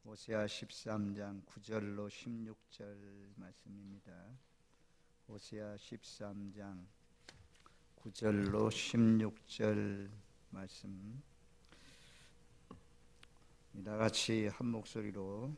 호세아 13장 9절로 16절 말씀입니다. 호세아 13장 9절로 16절 말씀 다같이 한 목소리로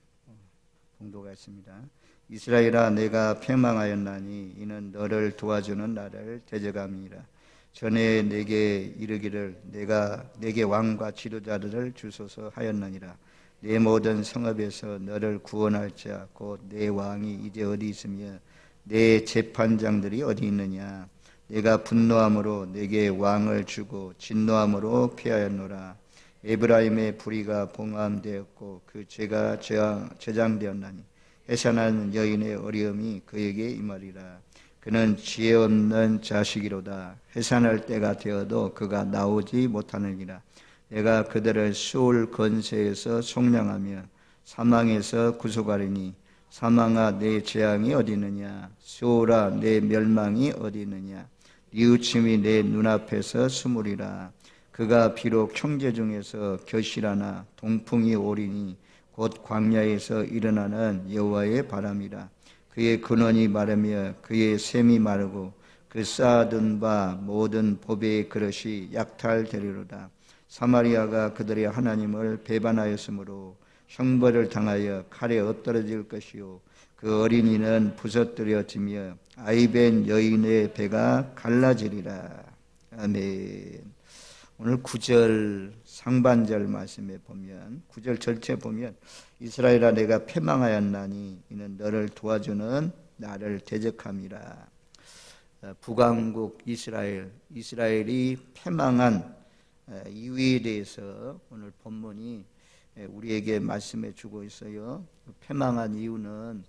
봉독하겠습니다. 이스라엘아, 내가 패망하였나니 이는 너를 도와주는 나를 대적함이라. 전에 내게 이르기를 내가 내게 왕과 지도자들을 주소서 하였느니라. 내 모든 성읍에서 너를 구원할 자 곧 내 왕이 이제 어디 있으며 내 재판장들이 어디 있느냐. 내가 분노함으로 내게 왕을 주고 진노함으로 피하였노라. 에브라임의 불의가 봉함되었고 그 죄가 저장되었나니 해산하는 여인의 어려움이 그에게 임하리라. 그는 지혜 없는 자식이로다. 해산할 때가 되어도 그가 나오지 못하느니라. 내가 그들을 수올 건세에서 속량하며 사망에서 구속하리니 사망아, 내 재앙이 어디 있느냐. 수올아, 내 멸망이 어디 있느냐. 뉘우침이 내 눈앞에서 스무리라. 그가 비록 형제 중에서 결실하나 동풍이 오리니 곧 광야에서 일어나는 여호와의 바람이라. 그의 근원이 마르며 그의 샘이 마르고 그 쌓아둔 바 모든 보배의 그릇이 약탈되리로다. 사마리아가 그들의 하나님을 배반하였으므로 형벌을 당하여 칼에 엎드러질 것이요 그 어린이는 부서뜨려지며 아이벤 여인의 배가 갈라지리라. 아멘. 오늘 9절 상반절 말씀에 보면 9절 전체 보면 이스라엘아, 내가 패망하였나니 이는 너를 도와주는 나를 대적함이라. 북왕국 이스라엘이 패망한 이유에 대해서 오늘 본문이 우리에게 말씀해 주고 있어요. 패망한 이유는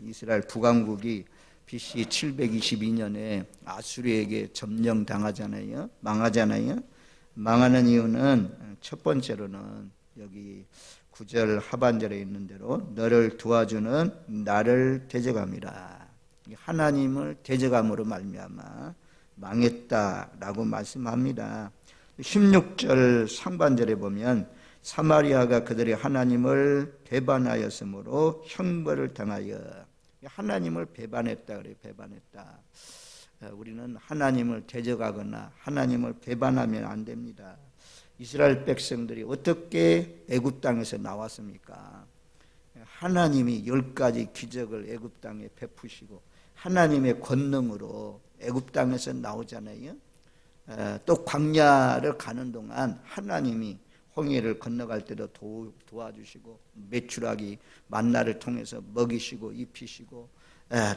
이스라엘 북왕국이 BC 722년에 아수르에게 점령당하잖아요. 망하잖아요. 망하는 이유는 첫 번째로는 여기 9절 하반절에 있는 대로 너를 도와주는 나를 대적함이라. 하나님을 대적함으로 말미암아 망했다라고 말씀합니다. 16절 상반절에 보면 사마리아가 그들의 하나님을 배반하였으므로 형벌을 당하여. 하나님을 배반했다 그래요. 배반했다. 우리는 하나님을 대적하거나 하나님을 배반하면 안 됩니다. 이스라엘 백성들이 어떻게 애굽 땅에서 나왔습니까? 하나님이 10가지 기적을 애굽 땅에 베푸시고 하나님의 권능으로 애굽 땅에서 나오잖아요. 또 광야를 가는 동안 하나님이 홍해를 건너갈 때도 도와주시고 메추라기 만나를 통해서 먹이시고 입히시고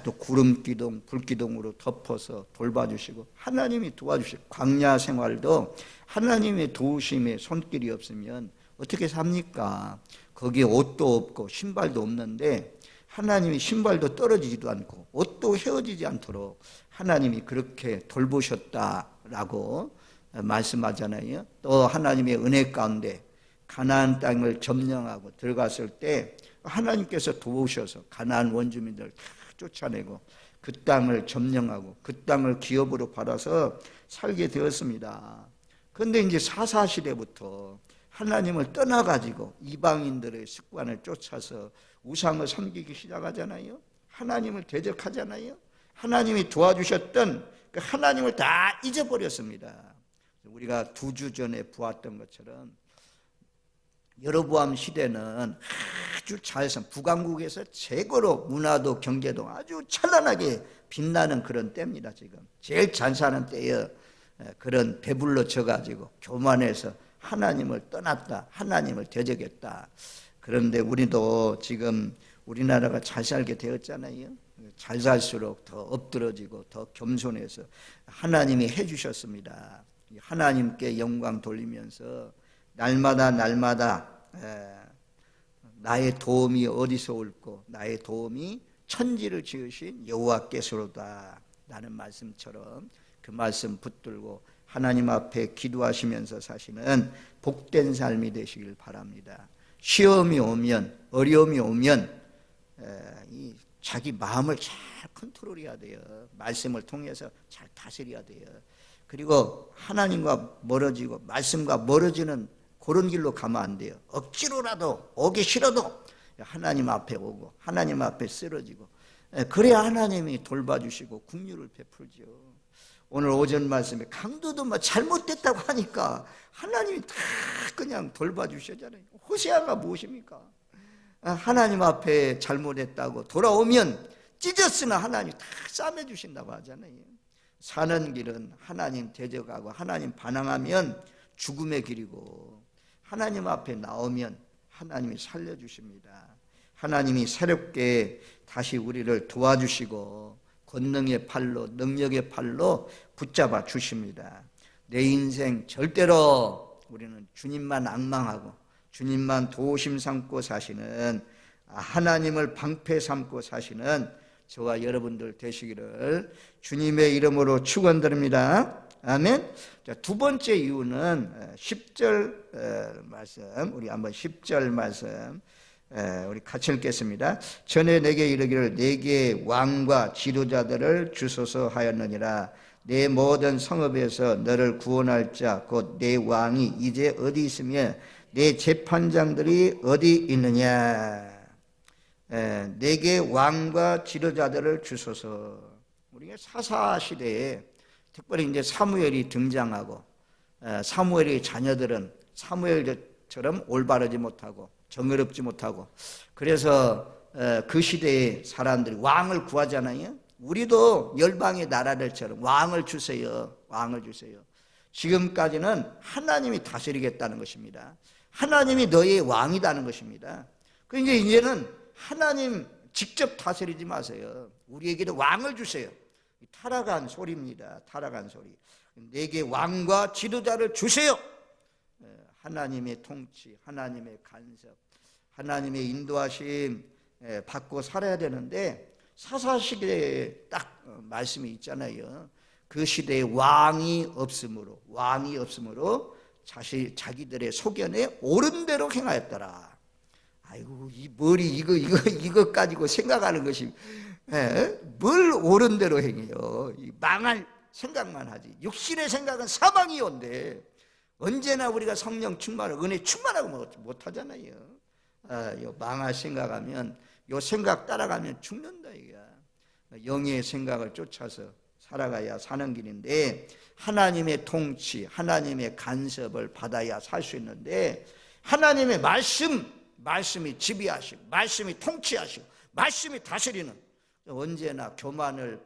또 구름기둥 불기둥으로 덮어서 돌봐주시고 하나님이 도와주시고 광야 생활도 하나님의 도우심에 손길이 없으면 어떻게 삽니까? 거기에 옷도 없고 신발도 없는데 하나님이 신발도 떨어지지도 않고 옷도 헤어지지 않도록 하나님이 그렇게 돌보셨다라고 말씀하잖아요. 또 하나님의 은혜 가운데 가나안 땅을 점령하고 들어갔을 때 하나님께서 도우셔서 가나안 원주민들 다 쫓아내고 그 땅을 점령하고 그 땅을 기업으로 받아서 살게 되었습니다. 그런데 이제 사사시대부터 하나님을 떠나가지고 이방인들의 습관을 쫓아서 우상을 섬기기 시작하잖아요. 하나님을 대적하잖아요. 하나님이 도와주셨던 그 하나님을 다 잊어버렸습니다. 우리가 2주 전에 보았던 것처럼 여로보암 시대는 아주 잘 산 북왕국에서 최고로 문화도 경제도 아주 찬란하게 빛나는 그런 때입니다. 지금 제일 잘 사는 때에 그런 배불러 져가지고 교만해서 하나님을 떠났다, 하나님을 대적했다. 그런데 우리도 지금 우리나라가 잘 살게 되었잖아요. 잘 살수록 더 엎드러지고 더 겸손해서 하나님이 해주셨습니다. 하나님께 영광 돌리면서 날마다 나의 도움이 어디서 올고 나의 도움이 천지를 지으신 여호와께서로다 라는 말씀처럼 그 말씀 붙들고 하나님 앞에 기도하시면서 사시는 복된 삶이 되시길 바랍니다. 시험이 오면 어려움이 오면 자기 마음을 잘 컨트롤해야 돼요. 말씀을 통해서 잘 다스려야 돼요. 그리고 하나님과 멀어지고 말씀과 멀어지는 그런 길로 가면 안 돼요. 억지로라도 오기 싫어도 하나님 앞에 오고 하나님 앞에 쓰러지고, 그래야 하나님이 돌봐주시고 긍휼을 베풀죠. 오늘 오전 말씀에 강도도 뭐 잘못됐다고 하니까 하나님이 다 그냥 돌봐주셨잖아요. 호세아가 무엇입니까? 하나님 앞에 잘못했다고 돌아오면 찢었으나 하나님 다 싸매주신다고 하잖아요. 사는 길은 하나님 대적하고 하나님 반항하면 죽음의 길이고, 하나님 앞에 나오면 하나님이 살려주십니다. 하나님이 새롭게 다시 우리를 도와주시고 권능의 팔로, 능력의 팔로 붙잡아 주십니다. 내 인생 절대로 우리는 주님만 앙망하고 주님만 도심 삼고 사시는, 하나님을 방패 삼고 사시는 저와 여러분들 되시기를 주님의 이름으로 축원드립니다. 아멘. 자, 두 번째 이유는 10절 말씀, 우리 한번 10절 말씀 우리 같이 읽겠습니다. 전에 내게 이르기를 내게 왕과 지도자들을 주소서 하였느니라. 내 모든 성읍에서 너를 구원할 자 곧 내 왕이 이제 어디 있으며 내 재판장들이 어디 있느냐. 내게 왕과 지도자들을 주소서. 우리가 사사시대에 특별히 이제 사무엘이 등장하고, 사무엘의 자녀들은 사무엘처럼 올바르지 못하고 정의롭지 못하고, 그래서 그 시대의 사람들이 왕을 구하잖아요. 우리도 열방의 나라들처럼 왕을 주세요, 왕을 주세요. 지금까지는 하나님이 다스리겠다는 것입니다. 하나님이 너의 왕이라는 것입니다. 그러니까 이제는 하나님 직접 다스리지 마세요. 우리에게도 왕을 주세요. 타락한 소리입니다. 타락한 소리. 내게 왕과 지도자를 주세요. 하나님의 통치, 하나님의 간섭, 하나님의 인도하심 받고 살아야 되는데, 사사시대에 딱 말씀이 있잖아요. 그 시대에 왕이 없으므로 자기들의 소견에 옳은 대로 행하였더라. 아이고, 이 머리 이거 가지고 생각하는 것이, 뭘 옳은 대로 행해요. 망할 생각만 하지. 육신의 생각은 사망이 온대. 언제나 우리가 성령 충만하고 은혜 충만하고 못하잖아요. 망할 생각하면, 요 생각 따라가면 죽는다 이거야. 영의 생각을 쫓아서 살아가야 사는 길인데, 하나님의 통치, 하나님의 간섭을 받아야 살 수 있는데, 하나님의 말씀이 지배하시고 말씀이 통치하시고 말씀이 다스리는, 언제나 교만을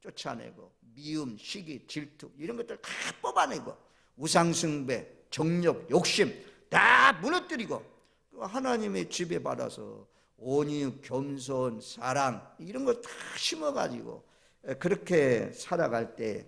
쫓아내고 미움, 시기, 질투 이런 것들 다 뽑아내고 우상숭배, 정욕, 욕심 다 무너뜨리고 하나님의 지배받아서 온유, 겸손, 사랑 이런 거 다 심어가지고 그렇게 살아갈 때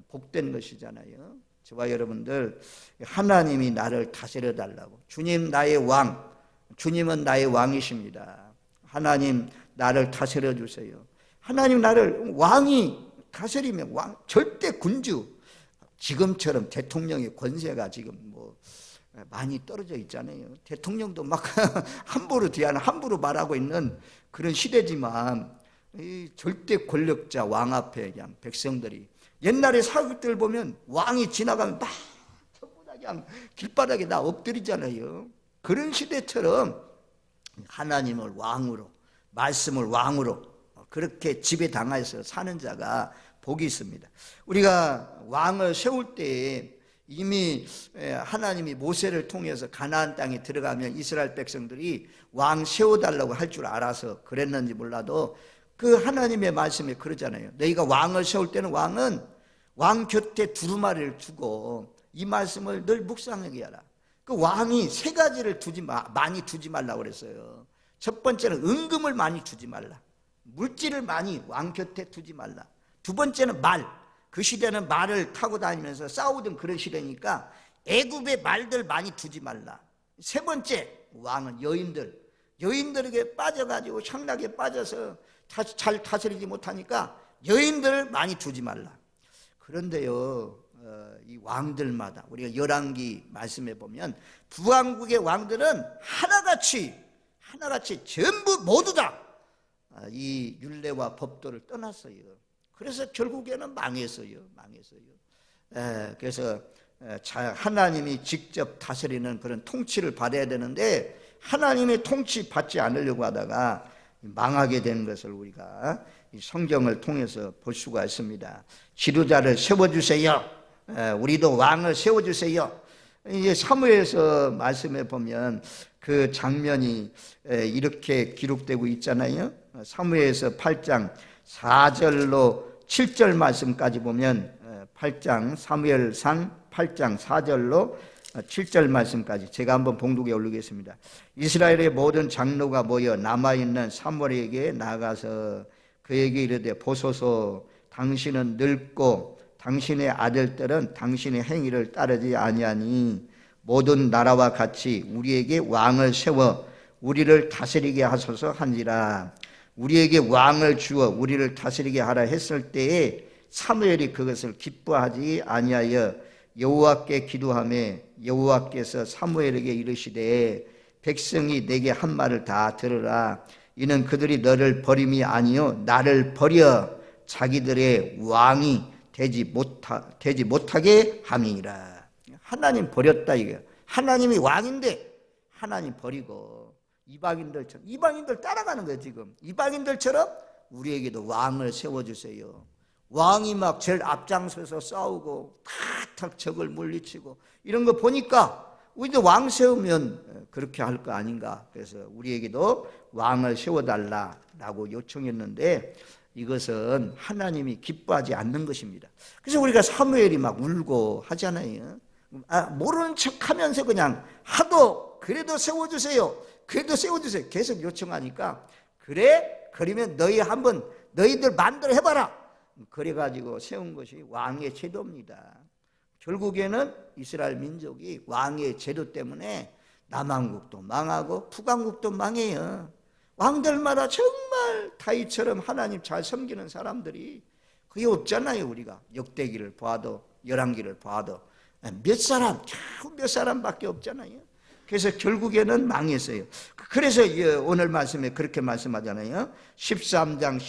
복된 것이잖아요. 저와 여러분들, 하나님이 나를 다스려 달라고. 주님 나의 왕, 주님은 나의 왕이십니다. 하나님 나를 다스려 주세요. 하나님 나를 왕이 다스리면 왕, 절대 군주. 지금처럼 대통령의 권세가 지금 뭐 많이 떨어져 있잖아요. 대통령도 막 함부로 말하고 있는 그런 시대지만, 이 절대 권력자 왕 앞에 그냥 백성들이, 옛날에 사극들 보면 왕이 지나가면 막 전부 다 그냥 길바닥에 다 엎드리잖아요. 그런 시대처럼 하나님을 왕으로, 말씀을 왕으로 그렇게 지배당해서 사는 자가 복이 있습니다. 우리가 왕을 세울 때 이미 하나님이 모세를 통해서 가나안 땅에 들어가면 이스라엘 백성들이 왕 세워달라고 할 줄 알아서 그랬는지 몰라도, 그 하나님의 말씀에 그러잖아요. 너희가 왕을 세울 때는 왕은 왕 곁에 두루마리를 두고 이 말씀을 늘 묵상하게 하라. 그 왕이 세 가지를 많이 두지 말라고 그랬어요. 첫 번째는 은금을 많이 두지 말라. 물질을 많이 왕 곁에 두지 말라. 두 번째는 말. 그 시대는 말을 타고 다니면서 싸우던 그런 시대니까 애굽의 말들 많이 두지 말라. 세 번째, 왕은 여인들에게 빠져가지고 향락에 빠져서 잘 다스리지 못하니까 여인들을 많이 두지 말라. 그런데요, 이 왕들마다 우리가 열왕기 말씀해 보면 북왕국의 왕들은 하나같이 전부 모두 다 이 율례와 법도를 떠났어요. 그래서 결국에는 망했어요. 그래서 하나님이 직접 다스리는 그런 통치를 받아야 되는데, 하나님의 통치 받지 않으려고 하다가 망하게 되는 것을 우리가 이 성경을 통해서 볼 수가 있습니다. 지도자를 세워주세요. 우리도 왕을 세워주세요. 이제 사무엘서 말씀에 보면 그 장면이 이렇게 기록되고 있잖아요. 사무엘서 8장 4절로 7절 말씀까지 보면 8장 사무엘상 8장 4절로 7절 말씀까지 제가 한번 봉독에 올리겠습니다. 이스라엘의 모든 장로가 모여 남아있는 사무엘에게 나가서 그에게 이르되 보소서 당신은 늙고 당신의 아들들은 당신의 행위를 따르지 아니하니 모든 나라와 같이 우리에게 왕을 세워 우리를 다스리게 하소서 한지라. 우리에게 왕을 주어 우리를 다스리게 하라 했을 때에 사무엘이 그것을 기뻐하지 아니하여 여호와께 기도하며 여호와께서 사무엘에게 이르시되 백성이 내게 한 말을 다 들으라. 이는 그들이 너를 버림이 아니요 나를 버려 자기들의 왕이 되지 못하게 함이니라. 하나님 버렸다 이거야. 하나님이 왕인데 하나님 버리고 이방인들 따라가는 거예요. 지금 이방인들처럼 우리에게도 왕을 세워주세요. 왕이 막 제일 앞장서서 싸우고 탁탁 적을 물리치고 이런 거 보니까 우리도 왕 세우면 그렇게 할 거 아닌가. 그래서 우리에게도 왕을 세워달라라고 요청했는데 이것은 하나님이 기뻐하지 않는 것입니다. 그래서 우리가 사무엘이 막 울고 하잖아요. 모르는 척하면서 그냥 하도 그래도 세워주세요. 그래도 세워주세요. 계속 요청하니까 그래? 그러면 너희들 마음대로 해봐라. 그래가지고 세운 것이 왕의 제도입니다. 결국에는 이스라엘 민족이 왕의 제도 때문에 남왕국도 망하고 북왕국도 망해요. 왕들마다 정말 다윗처럼 하나님 잘 섬기는 사람들이 그게 없잖아요. 우리가 역대기를 봐도 열왕기를 봐도 겨우 몇 사람밖에 없잖아요. 그래서 결국에는 망했어요. 그래서 오늘 말씀에 그렇게 말씀하잖아요. 13장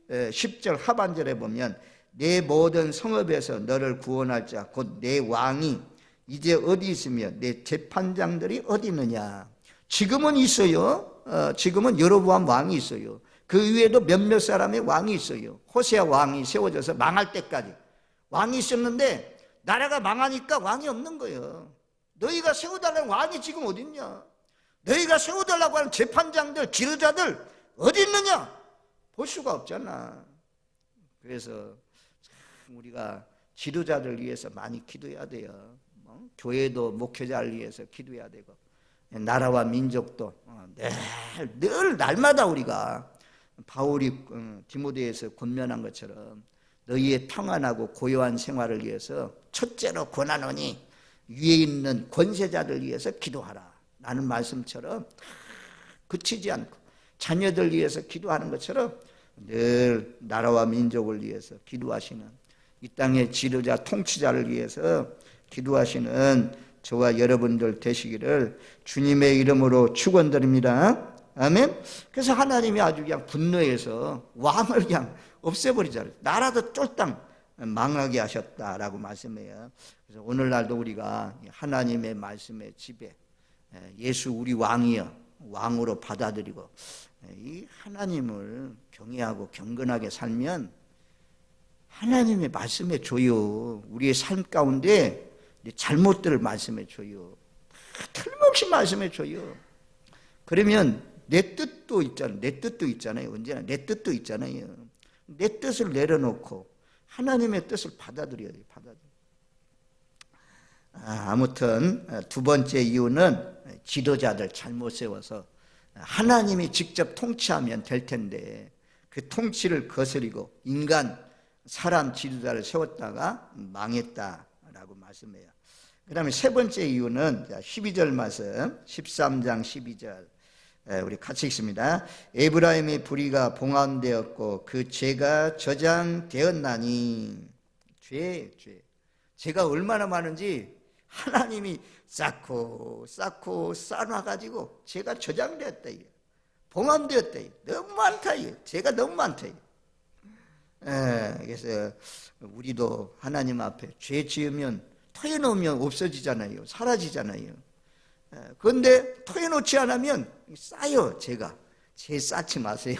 10절 하반절에 보면 내 모든 성읍에서 너를 구원할 자 곧 내 왕이 이제 어디 있으며 내 재판장들이 어디 있느냐. 지금은 있어요. 지금은 여로보암 왕이 있어요. 그 위에도 몇몇 사람의 왕이 있어요. 호세아 왕이 세워져서 망할 때까지 왕이 있었는데 나라가 망하니까 왕이 없는 거예요. 너희가 세워달라는 왕이 지금 어디 있냐. 너희가 세워달라고 하는 재판장들 지도자들 어디 있느냐. 볼 수가 없잖아. 그래서 참 우리가 지도자들 위해서 많이 기도해야 돼요. 교회도 목회자를 위해서 기도해야 되고 나라와 민족도 늘 날마다 우리가 바울이 디모데에서 권면한 것처럼 너희의 평안하고 고요한 생활을 위해서 첫째로 권하노니 위에 있는 권세자들 위해서 기도하라 라는 말씀처럼 그치지 않고 자녀들 위해서 기도하는 것처럼 늘 나라와 민족을 위해서 기도하시는 이 땅의 지도자 통치자를 위해서 기도하시는 저와 여러분들 되시기를 주님의 이름으로 축원드립니다. 아멘. 그래서 하나님이 아주 그냥 분노해서 왕을 그냥 없애버리잖아요. 나라도 쫄딱 망하게 하셨다라고 말씀해요. 그래서 오늘날도 우리가 하나님의 말씀의 지배, 예수 우리 왕이여 왕으로 받아들이고 이 하나님을 경외하고 경건하게 살면 하나님의 말씀에 줘요. 우리의 삶 가운데 잘못들을 말씀해 줘요. 틀림없이 말씀해 줘요. 그러면 내 뜻도 있잖아요. 언제나 내 뜻도 있잖아요. 내 뜻을 내려놓고 하나님의 뜻을 받아들여야 돼요. 아무튼 두 번째 이유는 지도자들 잘못 세워서 하나님이 직접 통치하면 될 텐데 그 통치를 거스리고 사람 지도자를 세웠다가 망했다라고 말씀해요. 그 다음에 세 번째 이유는 12절 말씀 13장 12절 우리 같이 읽습니다. 에브라임의 불의가 봉함되었고 그 죄가 저장되었나니 죄가 얼마나 많은지 하나님이 쌓고 쌓아가지고 죄가 저장되었다. 봉함되었다. 너무 많다. 죄가 너무 많다. 그래서 우리도 하나님 앞에 죄 지으면 터여놓으면 없어지잖아요. 사라지잖아요. 그런데 토해놓지 않으면 쌓여. 재 쌓지 마세요.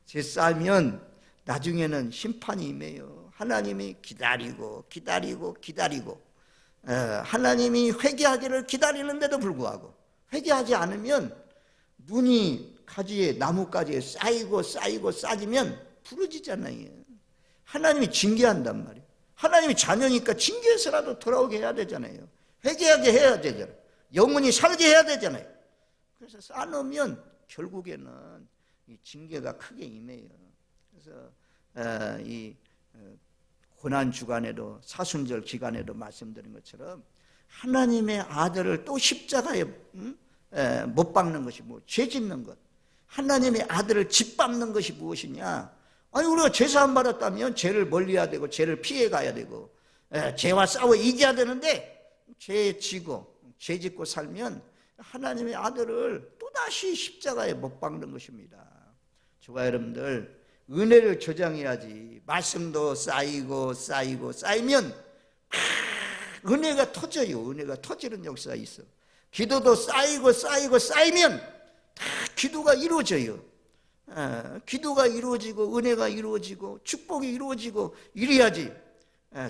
재 쌓으면 나중에는 심판이 임해요. 하나님이 기다리고 하나님이 회개하기를 기다리는데도 불구하고 회개하지 않으면 눈이 가지에 나뭇가지에 쌓이면 부러지잖아요. 하나님이 징계한단 말이에요. 하나님이 자녀니까 징계해서라도 돌아오게 해야 되잖아요. 회개하게 해야 되잖아요. 영원히 살게 해야 되잖아요. 그래서 쌓아놓으면 결국에는 이 징계가 크게 임해요. 그래서 이 고난 주간에도 사순절 기간에도 말씀드린 것처럼 하나님의 아들을 또 십자가에 못 박는 것이 죄 짓는 것. 하나님의 아들을 짓밟는 것이 무엇이냐? 아니, 우리가 제사함 받았다면 죄를 멀리해야 되고 죄를 피해 가야 되고 죄와 싸워 이겨야 되는데 죄 짓고 살면 하나님의 아들을 또다시 십자가에 못 박는 것입니다. 저와 여러분들 은혜를 저장해야지. 말씀도 쌓이면 은혜가 터져요. 은혜가 터지는 역사가 있어. 기도도 쌓이면 다 기도가 이루어져요. 기도가 이루어지고 은혜가 이루어지고 축복이 이루어지고 이래야지.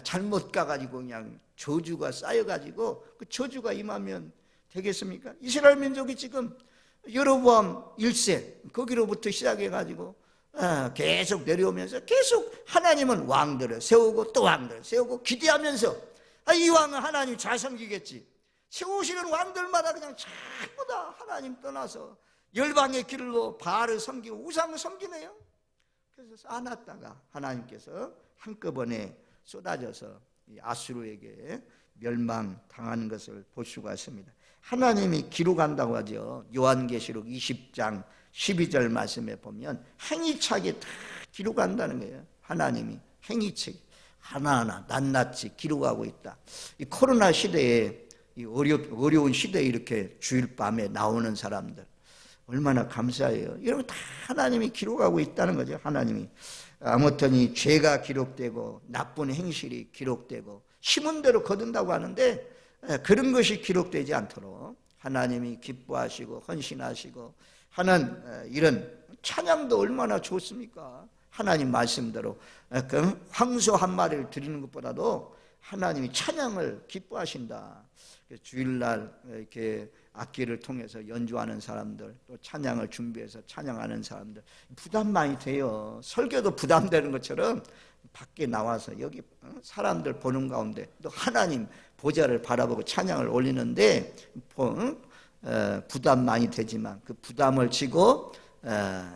잘못 가가지고 그냥 저주가 쌓여가지고 그 저주가 임하면 되겠습니까? 이스라엘 민족이 지금 여로보암 1세 거기로부터 시작해가지고 계속 내려오면서 계속 하나님은 왕들을 세우고 또 왕들을 세우고 기대하면서 이 왕은 하나님 잘 섬기겠지. 세우시는 왕들마다 그냥 전부 다 하나님 떠나서 열방의 길로 바알을 섬기고 우상을 섬기네요. 그래서 쌓아놨다가 하나님께서 한꺼번에 쏟아져서 아수르에게 멸망당하는 것을 볼 수가 있습니다. 하나님이 기록한다고 하죠. 요한계시록 20장 12절 말씀에 보면 행위차게 다 기록한다는 거예요. 하나님이 행위차게 하나하나 낱낱이 기록하고 있다. 이 코로나 시대에 이 어려운 시대에 이렇게 주일 밤에 나오는 사람들 얼마나 감사해요. 이런 거 다 하나님이 기록하고 있다는 거죠. 하나님이 아무튼 이 죄가 기록되고 나쁜 행실이 기록되고 심은 대로 거둔다고 하는데 그런 것이 기록되지 않도록 하나님이 기뻐하시고 헌신하시고 하는 이런 찬양도 얼마나 좋습니까? 하나님 말씀대로 그 황소 한 마리를 드리는 것보다도 하나님이 찬양을 기뻐하신다. 주일날 이렇게 악기를 통해서 연주하는 사람들, 또 찬양을 준비해서 찬양하는 사람들 부담 많이 돼요. 설교도 부담되는 것처럼 밖에 나와서 여기 사람들 보는 가운데 또 하나님 보좌를 바라보고 찬양을 올리는데 부담 많이 되지만 그 부담을 지고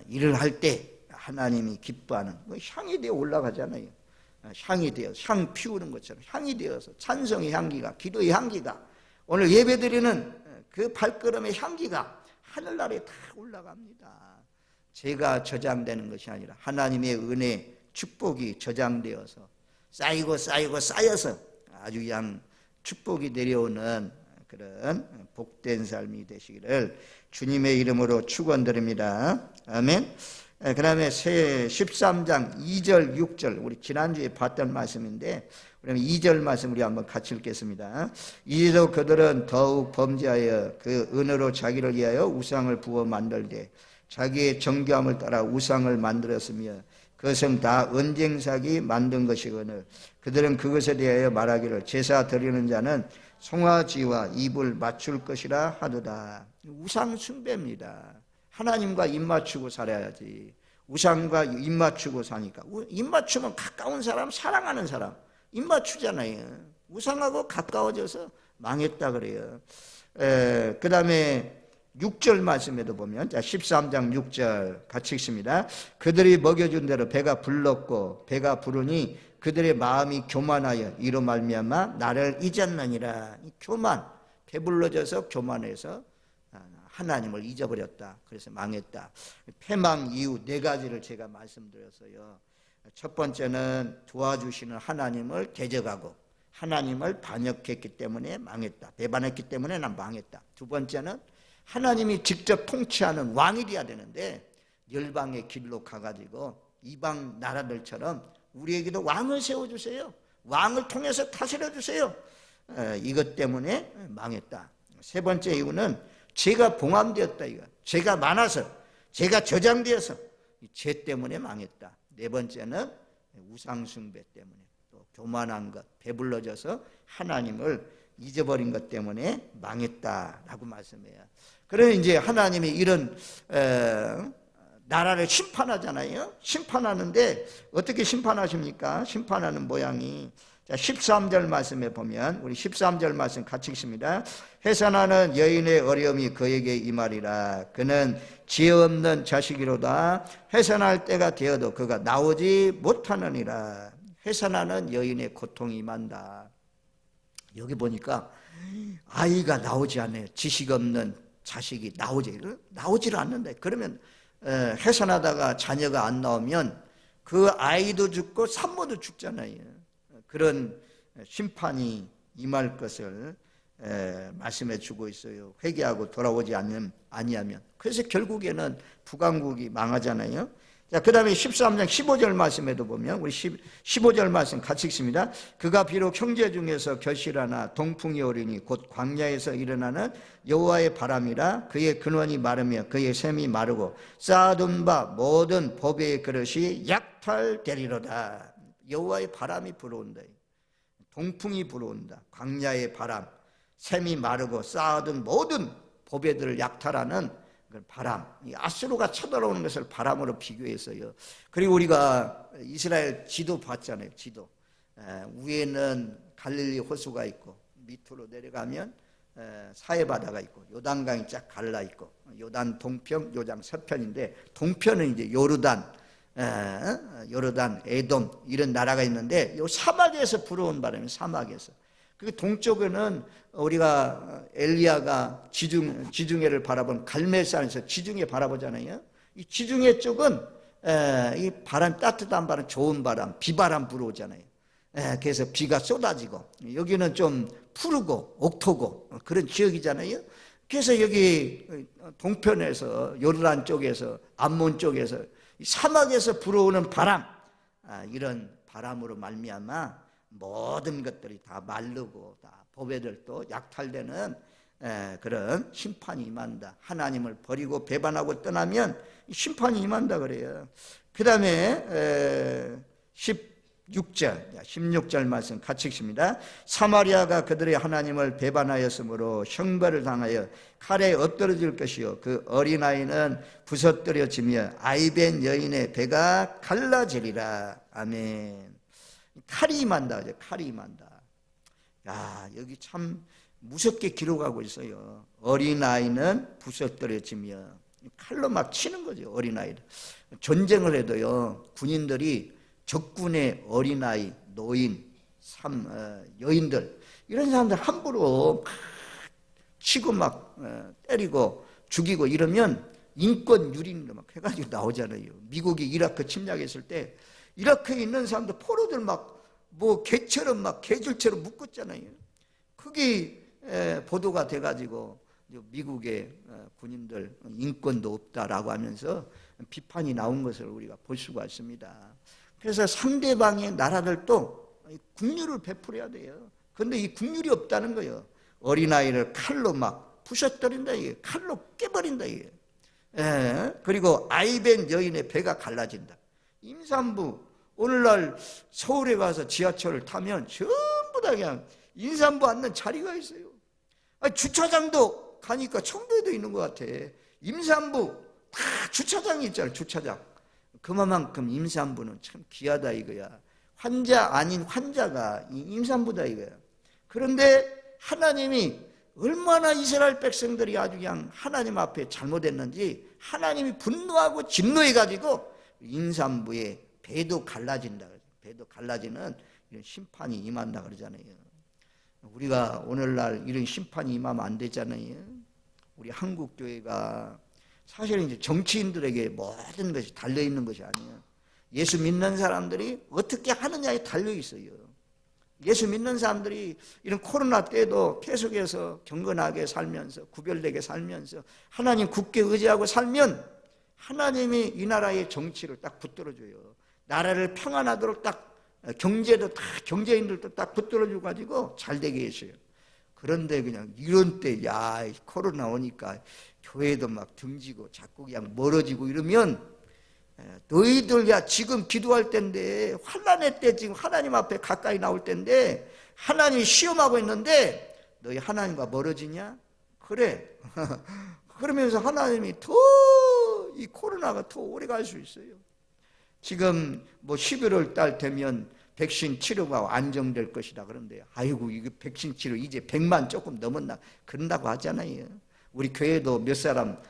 일을 할 때 하나님이 기뻐하는 향이 되어 올라가잖아요. 향이 되어 향 피우는 것처럼 향이 되어서 찬송의 향기가, 기도의 향기가, 오늘 예배드리는 그 발걸음의 향기가 하늘나라에 다 올라갑니다. 죄가 저장되는 것이 아니라 하나님의 은혜, 축복이 저장되어서 쌓여서 아주 그냥 축복이 내려오는 그런 복된 삶이 되시기를 주님의 이름으로 축원드립니다. 아멘. 그 다음에 13장 2절 6절 우리 지난주에 봤던 말씀인데 그러면 2절 말씀 우리 한번 같이 읽겠습니다. 이제도 그들은 더욱 범죄하여 그 은으로 자기를 위하여 우상을 부어 만들되 자기의 정교함을 따라 우상을 만들었으며 그것은 다 언쟁삭이 만든 것이거늘 그들은 그것에 대하여 말하기를 제사 드리는 자는 송아지와 입을 맞출 것이라 하도다. 우상 숭배입니다. 하나님과 입 맞추고 살아야지. 우상과 입 맞추고 사니까 입 맞추면 가까운 사람, 사랑하는 사람 입 맞추잖아요. 우상하고 가까워져서 망했다 그래요. 그 다음에 6절 말씀에도 보면 13장 6절 같이 읽습니다. 그들이 먹여준 대로 배가 불렀고 배가 부르니 그들의 마음이 교만하여 이로 말미암아 나를 잊었느니라. 교만, 배불러져서 교만해서 하나님을 잊어버렸다. 그래서 망했다. 패망 이유 4가지를 제가 말씀드렸어요. 첫 번째는 도와주시는 하나님을 대적하고 하나님을 반역했기 때문에 망했다. 배반했기 때문에 난 망했다. 두 번째는 하나님이 직접 통치하는 왕이 돼야 되는데 열방의 길로 가가지고 이방 나라들처럼 우리에게도 왕을 세워주세요. 왕을 통해서 다스려주세요. 이것 때문에 망했다. 세 번째 이유는 죄가 봉함되었다. 이거. 죄가 많아서, 죄가 저장되어서 죄 때문에 망했다. 네 번째는 우상숭배 때문에, 또 교만한 것, 배불러져서 하나님을 잊어버린 것 때문에 망했다라고 말씀해요. 그래서 이제 하나님이 이런 나라를 심판하잖아요. 심판하는데 어떻게 심판하십니까? 심판하는 모양이, 자, 13절 말씀에 보면, 우리 13절 말씀 같이 읽습니다. 해산하는 여인의 어려움이 그에게 임하리라. 그는 지혜 없는 자식이로다. 해산할 때가 되어도 그가 나오지 못하느니라. 해산하는 여인의 고통이 임한다. 여기 보니까 아이가 나오지 않아요. 지식 없는 자식이 나오지를 않는다. 그러면 해산하다가 자녀가 안 나오면 그 아이도 죽고 산모도 죽잖아요. 그런 심판이 임할 것을 말씀해 주고 있어요. 회개하고 돌아오지 아니하면. 그래서 결국에는 북왕국이 망하잖아요. 자, 그 다음에 13장 15절 말씀에도 보면, 우리 15절 말씀 같이 읽습니다. 그가 비록 형제 중에서 결실하나 동풍이 오리니 곧 광야에서 일어나는 여호와의 바람이라. 그의 근원이 마르며 그의 샘이 마르고 쌓아둔 바 모든 보배의 그릇이 약탈되리로다. 여호와의 바람이 불어온다. 동풍이 불어온다. 광야의 바람, 샘이 마르고 쌓아둔 모든 보배들을 약탈하는 바람, 아수르가 쳐들어오는 것을 바람으로 비교했어요. 그리고 우리가 이스라엘 지도 봤잖아요. 지도 위에는 갈릴리 호수가 있고 밑으로 내려가면 사해바다가 있고 요단강이 쫙 갈라 있고, 요단 동편, 요단 서편인데, 동편은 이제 요르단, 에돔 이런 나라가 있는데, 요 사막에서 불어온 바람이, 사막에서. 그 동쪽에는 우리가 엘리야가 지중해를 바라본 갈멜산에서 지중해 바라보잖아요. 이 지중해 쪽은 이 바람, 따뜻한 바람, 좋은 바람, 비바람 불어오잖아요. 그래서 비가 쏟아지고, 여기는 좀 푸르고 옥토고 그런 지역이잖아요. 그래서 여기 동편에서, 요르단 쪽에서, 암몬 쪽에서 사막에서 불어오는 바람, 이런 바람으로 말미암아 모든 것들이 다 마르고 다 보배들도 약탈되는 그런 심판이 임한다. 하나님을 버리고 배반하고 떠나면 심판이 임한다 그래요. 그 다음에 16절 말씀 같이 읽습니다. 사마리아가 그들의 하나님을 배반하였으므로 형벌을 당하여 칼에 엎드러질 것이요 그 어린아이는 부서뜨려지며 아이벤 여인의 배가 갈라지리라. 아멘. 칼이 임한다. 칼이 임한다. 야, 여기 참 무섭게 기록하고 있어요. 어린아이는 부서뜨려지며, 칼로 막 치는 거죠. 어린아이를. 전쟁을 해도요, 군인들이 적군의 어린아이, 노인, 여인들, 이런 사람들 함부로 막 치고 막 때리고 죽이고 이러면 인권 유린으로 막 해가지고 나오잖아요. 미국이 이라크 침략했을 때 이라크에 있는 사람들 포로들 막 뭐 개처럼 막 개줄처럼 묶었잖아요. 그게 보도가 돼가지고 미국의 군인들 인권도 없다라고 하면서 비판이 나온 것을 우리가 볼 수가 있습니다. 그래서 상대방의 나라들도 국률을 베풀어야 돼요. 그런데 이 국률이 없다는 거예요. 어린아이를 칼로 막 부셔뜨린다 이게, 칼로 깨버린다 이게. 그리고 아이벤 여인의 배가 갈라진다. 임산부, 오늘날 서울에 가서 지하철을 타면 전부 다 그냥 임산부 앉는 자리가 있어요. 주차장도 가니까 청도에도 있는 것 같아. 임산부 다 주차장이 있잖아요. 주차장. 그만큼 임산부는 참 귀하다 이거야. 환자 아닌 환자가 임산부다 이거야. 그런데 하나님이 얼마나 이스라엘 백성들이 아주 그냥 하나님 앞에 잘못했는지 하나님이 분노하고 진노해가지고 임산부의 배도 갈라진다. 배도 갈라지는 이런 심판이 임한다 그러잖아요. 우리가 오늘날 이런 심판이 임하면 안 되잖아요. 우리 한국교회가 사실은 이제 정치인들에게 모든 것이 달려있는 것이 아니에요. 예수 믿는 사람들이 어떻게 하느냐에 달려있어요. 예수 믿는 사람들이 이런 코로나 때도 계속해서 경건하게 살면서 구별되게 살면서 하나님 굳게 의지하고 살면 하나님이 이 나라의 정치를 딱 붙들어줘요. 나라를 평안하도록 딱 경제도 다 경제인들도 딱 붙들어줘 가지고 잘 되게 해줘요. 그런데 그냥 이런 때, 야, 코로나 오니까 교회도 막 등지고 자꾸 그냥 멀어지고 이러면, 너희들 야 지금 기도할 때인데, 환난의 때 지금 하나님 앞에 가까이 나올 때인데 하나님이 시험하고 있는데 너희 하나님과 멀어지냐? 그래. 그러면서 하나님이 더 이 코로나가 더 오래 갈 수 있어요. 지금 뭐 11월 달 되면 백신 치료가 안정될 것이다 그런데, 아이고 이거 백신 치료 이제 100만 조금 넘었나 그런다고 하잖아요. 우리 교회도 몇 사람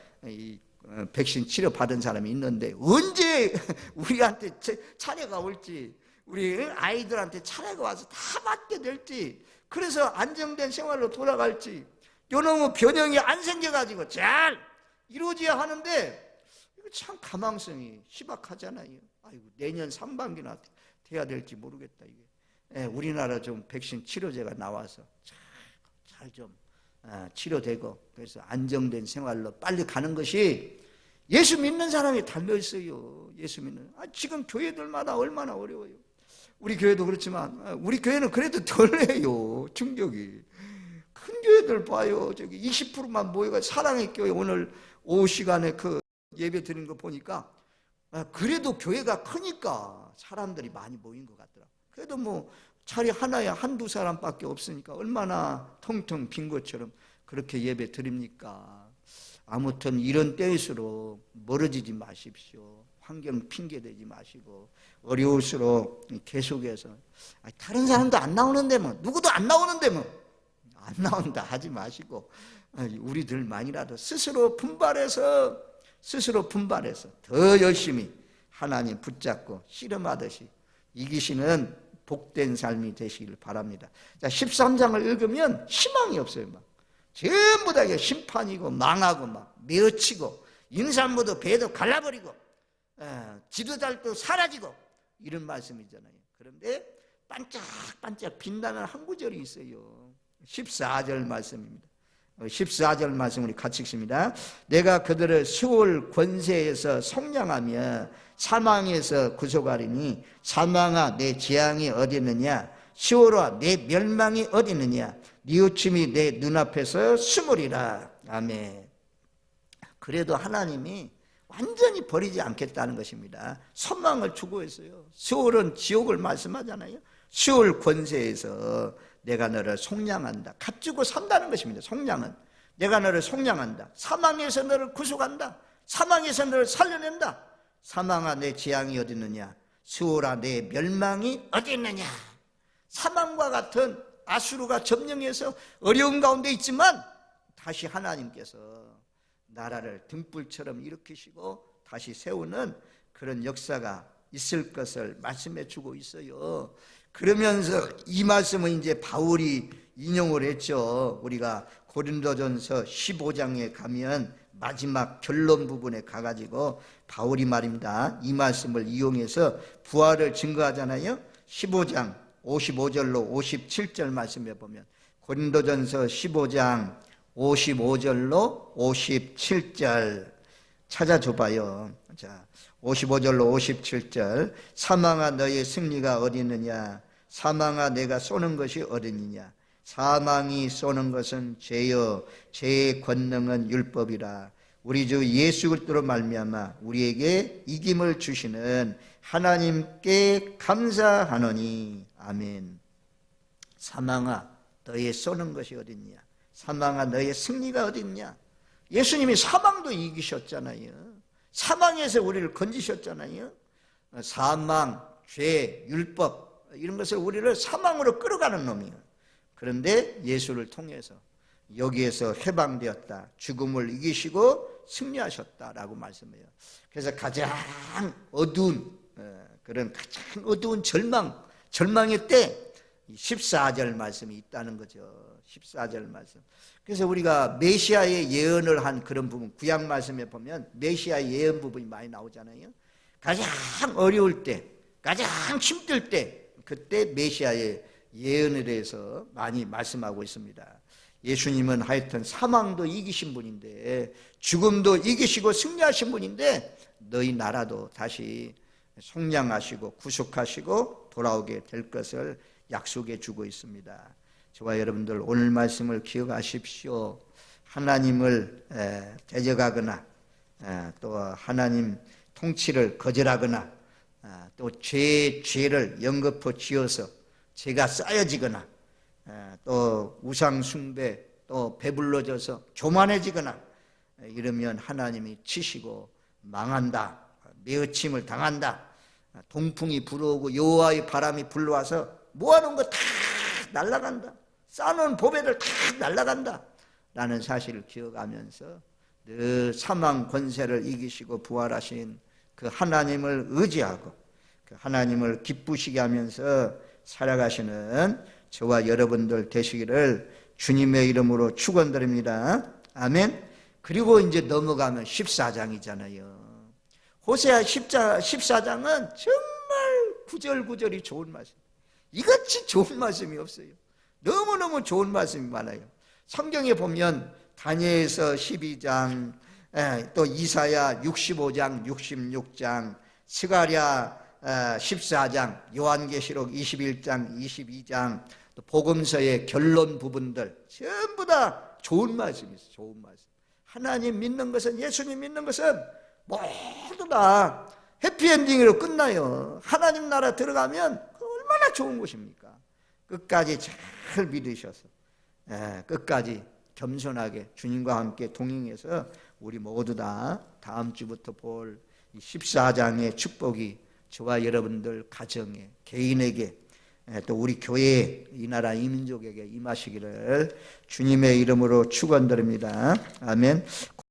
백신 치료 받은 사람이 있는데 언제 우리한테 차례가 올지, 우리 아이들한테 차례가 와서 다 맞게 될지, 그래서 안정된 생활로 돌아갈지, 요놈의 변형이 안 생겨가지고 잘 이루어져야 하는데 이거 참 가망성이 희박하잖아요. 아이고 내년 상반기나 돼야 될지 모르겠다 이게. 우리나라 좀 백신 치료제가 나와서 잘 좀 치료되고 그래서 안정된 생활로 빨리 가는 것이 예수 믿는 사람이 달려 있어요. 예수 믿는. 지금 교회들마다 얼마나 어려워요. 우리 교회도 그렇지만 우리 교회는 그래도 덜해요. 충격이. 큰 교회들 봐요. 저기 20%만 모여가 사랑의 교회 오늘 오후 시간에 그 예배 드리는 거 보니까 그래도 교회가 크니까 사람들이 많이 모인 것 같더라. 그래도 뭐 자리 하나에 한두 사람밖에 없으니까 얼마나 텅텅 빈 것처럼 그렇게 예배 드립니까? 아무튼 이런 때일수록 멀어지지 마십시오. 환경 핑계대지 마시고 어려울수록 계속해서 다른 사람도 안 나오는데 뭐 누구도 안 나오는데 뭐 안 나온다 하지 마시고 우리들만이라도 스스로 분발해서 더 열심히 하나님 붙잡고 씨름하듯이 이기시는 복된 삶이 되시길 바랍니다. 자, 13장을 읽으면 희망이 없어요. 막 전부 다 심판이고 망하고 막 메어치고 인산모도 배도 갈라버리고 지도자도 사라지고 이런 말씀이잖아요. 그런데 반짝반짝 빛나는 한 구절이 있어요. 14절 말씀입니다. 14절 말씀 우리 같이 읽습니다. 내가 그들을 수월 권세에서 속량하며 사망에서 구속하리니 사망아 내 재앙이 어디 있느냐, 시월아 내 멸망이 어디 있느냐, 뉘우침이 내 눈앞에서 숨으리라. 아멘. 그래도 하나님이 완전히 버리지 않겠다는 것입니다. 소망을 주고 있어요. 시월은 지옥을 말씀하잖아요. 시월 권세에서 내가 너를 속량한다. 값주고 산다는 것입니다. 속량은 내가 너를 속량한다. 사망에서 너를 구속한다. 사망에서 너를 살려낸다. 사망아 내 재앙이 어디 있느냐, 시월아 내 멸망이 어디 있느냐. 사망과 같은 아수르가 점령해서 어려운 가운데 있지만 다시 하나님께서 나라를 등불처럼 일으키시고 다시 세우는 그런 역사가 있을 것을 말씀해 주고 있어요. 그러면서 이 말씀은 이제 바울이 인용을 했죠. 우리가 고린도전서 15장에 가면 마지막 결론 부분에 가가지고 바울이 말입니다. 이 말씀을 이용해서 부활을 증거하잖아요. 15장 55절로 57절 말씀에 보면 고린도전서 15장 55절로 57절 찾아줘봐요. 자, 55절로 57절. 사망아 너의 승리가 어디 있느냐, 사망아 내가 쏘는 것이 어디 있느냐. 사망이 쏘는 것은 죄요 죄의 권능은 율법이라. 우리 주 예수 그리스도로 말미암아 우리에게 이김을 주시는 하나님께 감사하노니. 아멘. 사망아 너의 쏘는 것이 어디 있냐, 사망아 너의 승리가 어디 있냐. 예수님이 사망도 이기셨잖아요. 사망에서 우리를 건지셨잖아요. 사망, 죄, 율법 이런 것을 우리를 사망으로 끌어가는 놈이에요. 그런데 예수를 통해서 여기에서 해방되었다. 죽음을 이기시고 승리하셨다라고 말씀해요. 그래서 가장 어두운 그런 가장 어두운 절망의 때 14절 말씀이 있다는 거죠. 14절 말씀. 그래서 우리가 메시아의 예언을 한 그런 부분, 구약 말씀에 보면 메시아의 예언 부분이 많이 나오잖아요. 가장 어려울 때, 가장 힘들 때, 그때 메시아의 예언에 대해서 많이 말씀하고 있습니다. 예수님은 하여튼 사망도 이기신 분인데, 죽음도 이기시고 승리하신 분인데, 너희 나라도 다시 속량하시고 구속하시고 돌아오게 될 것을 약속해 주고 있습니다. 저와 여러분들 오늘 말씀을 기억하십시오. 하나님을 대적하거나 또 하나님 통치를 거절하거나 또 죄를 연거푸 지어서 죄가 쌓여지거나 또 우상 숭배 또 배불러져서 교만해지거나 이러면 하나님이 치시고 망한다, 메어침을 당한다, 동풍이 불어오고 여호와의 바람이 불러와서 모아놓은 거 다 날아간다, 쌓아놓은 보배들 다 날아간다 라는 사실을 기억하면서 늘 사망 권세를 이기시고 부활하신 그 하나님을 의지하고 그 하나님을 기쁘시게 하면서 살아가시는 저와 여러분들 되시기를 주님의 이름으로 축원드립니다. 아멘. 그리고 이제 넘어가면 14장이잖아요. 호세아 14장은 정말 구절구절이 좋은 말씀. 이같이 좋은 말씀이 없어요. 너무너무 좋은 말씀이 많아요. 성경에 보면 다니엘서 12장, 또 이사야 65장, 66장, 스가랴 14장, 요한계시록 21장, 22장, 또 복음서의 결론 부분들 전부 다 좋은 말씀이 있어요. 좋은 말씀. 하나님 믿는 것은, 예수님 믿는 것은 모두 다 해피엔딩으로 끝나요. 하나님 나라 들어가면 얼마나 좋은 것입니까? 끝까지 잘 믿으셔서 끝까지 겸손하게 주님과 함께 동행해서 우리 모두 다 다음 주부터 볼 14장의 축복이 저와 여러분들 가정에, 개인에게, 또 우리 교회, 이 나라 이 민족에게 임하시기를 주님의 이름으로 축원드립니다. 아멘.